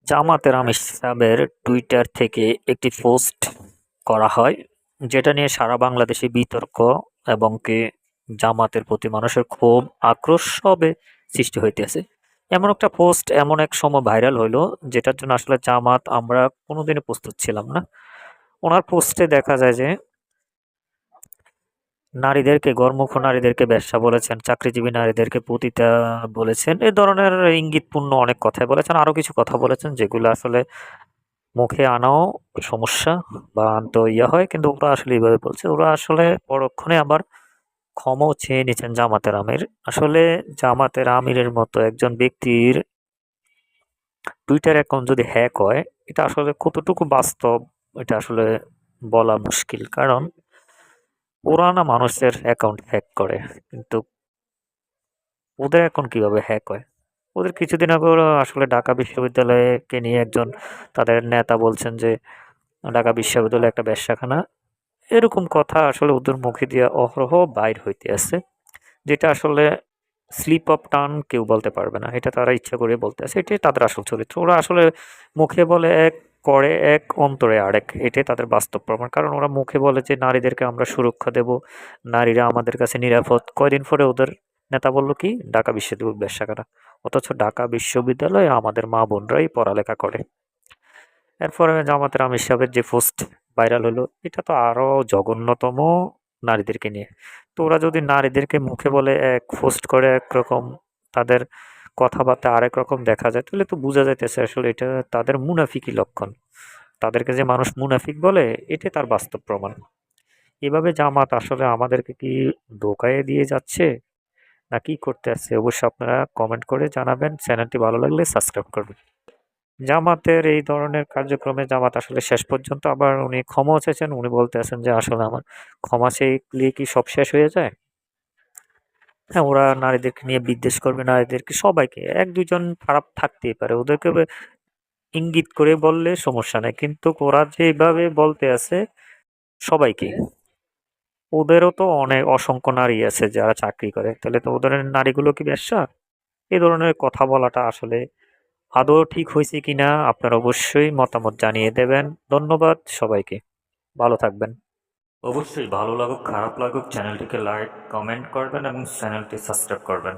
জামাতের আমির সাহেবের টুইটার থেকে একটি পোস্ট করা হয়, যেটা নিয়ে সারা বাংলাদেশে বিতর্ক এবং জামাতের প্রতি মানুষের ক্ষোভ, আক্রোশ সবে সৃষ্টি হইতেছে। এমন একটা পোস্ট এমন এক সময় ভাইরাল হইলো, যেটার জন্য আসলে জামাত আমরা কোনোদিনই প্রস্তুত ছিলাম না। ওনার পোস্টে দেখা যায় যে নারীদেরকে গর্মুখ নারীদেরকে বেশ্যা বলেছেন, চাকরিজীবী নারীদেরকে পতিতা বলেছেন। এ ধরনের ইঙ্গিতপূর্ণ অনেক কথাই বলেছেন। আরো কিছু কথা বলেছেন যেগুলো আসলে মুখে আনাও সমস্যা বা আনতেও হয়, কিন্তু ওরা আসলে এভাবে বলছে। ওরা আসলে পরক্ষণে আবার ক্ষমাও চেয়ে নিয়েছেন জামাতের আমির। আসলে জামাতের আমিরের মতো একজন ব্যক্তির টুইটার অ্যাকাউন্ট যদি হ্যাক হয়, এটা আসলে কতটুকু বাস্তব এটা আসলে বলা মুশকিল। কারণ ওরা না মানুষের অ্যাকাউন্ট হ্যাক করে, কিন্তু ওদের অ্যাকাউন্ট কিভাবে হ্যাক হয়? ওদের কিছুদিন আগে ওরা আসলে ঢাকা বিশ্ববিদ্যালয়কে নিয়ে একজন তাদের নেতা বলছেন যে ঢাকা বিশ্ববিদ্যালয় একটা বেশ্যাখানা। এরকম কথা আসলে ওদের মুখে দিয়ে অহরহ বাইর হইতে আছে, যেটা আসলে স্লিপ অফ টাং কেউ বলতে পারবে না। এটা তারা ইচ্ছা করে বলতে আছে। এটাই তাদের আসল চরিত্র। ওরা আসলে মুখে বলে এক, করে এক, অন্তরে আরেক। এটাই তাদের বাস্তব প্রমাণ। কারণ ওরা মুখে বলে যে নারীদেরকে আমরা সুরক্ষা দেব, নারীরা আমাদের কাছে নিরাপদ। কয়দিন পরে ওদের নেতা বলল কি ঢাকা বিশ্ববিদ্যালয় বেশ্যাখানা। অথচ ঢাকা বিশ্ববিদ্যালয়ে আমাদের মা বোনরাই পড়ালেখা করে। এরপরে জামাতের আমির সাহেবের যে পোস্ট ভাইরাল হলো, এটা তো আরো জঘন্যতম নারীদেরকে নিয়ে। তো ওরা যদি নারীদেরকে মুখে বলে এক, পোস্ট করে একরকম, তাদের কথাবার্তা আরেক রকম দেখা যায়, তাহলে তো বোঝা যাইতেছে আসলে এটা তাদের মুনাফিকি লক্ষণ। তাদেরকে যে মানুষ মুনাফিক বলে, এটাই তার বাস্তব প্রমাণ। এভাবে জামাত আসলে আমাদেরকে কি ধোঁকায় দিয়ে যাচ্ছে না কি করতে আসছে, অবশ্যই আপনারা কমেন্ট করে জানাবেন। চ্যানেলটি ভালো লাগলে সাবস্ক্রাইব করবেন। জামাতের এই ধরনের কার্যক্রমে জামাত আসলে শেষ পর্যন্ত আবার উনি ক্ষমাও চেয়েছেন। উনি বলতে আছেন যে আসলে আমার ক্ষমা চেয়ে কি সব শেষ হয়ে যায়? হ্যাঁ, ওরা নারীদেরকে নিয়ে বিদ্বেষ করবে, নারীদেরকে সবাইকে, এক দুজন খারাপ থাকতেই পারে, ওদেরকে ইঙ্গিত করে বললে সমস্যা নেই, কিন্তু ওরা যেভাবে বলতে আছে সবাইকে, ওদেরও তো অনেক অসংখ্য নারী আছে যারা চাকরি করে, তাহলে তো ওদের নারীগুলো কি বেশ্যা? এই ধরনের কথা বলাটা আসলে আদৌ ঠিক হয়েছে কিনা আপনারা অবশ্যই মতামত জানিয়ে দেবেন। ধন্যবাদ সবাইকে। ভালো থাকবেন। অবশ্যই ভালো লাগুক খারাপ লাগুক চ্যানেলটিকে লাইক, কমেন্ট করবেন এবং চ্যানেলটি সাবস্ক্রাইব করবেন।